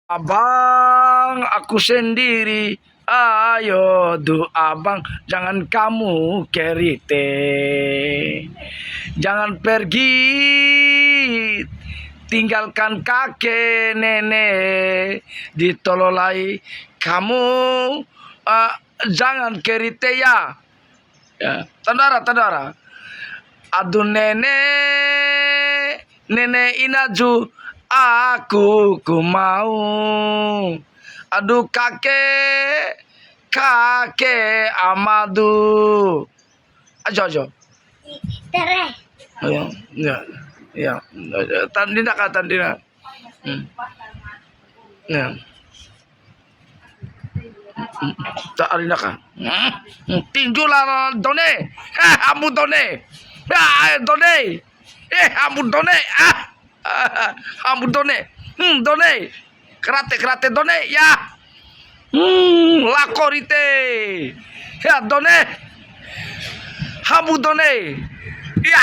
Abang, aku sendiri. Ayo, abang, jangan kamu kerite. Jangan pergi, tinggalkan kakek nenek ditololai. Kamu jangan kerite ya. Ya, tandara. Aduh nenek inaju, aku mau. Aduh kakek amadu. Ajo. Tere. Ya. Tandina. Ya. Tak arina ka. Tinju lah done. Amu done. Done. Amu done. Amu done. Done. Kerate done ya. Lakorite. Ya done. Amu done. Ya.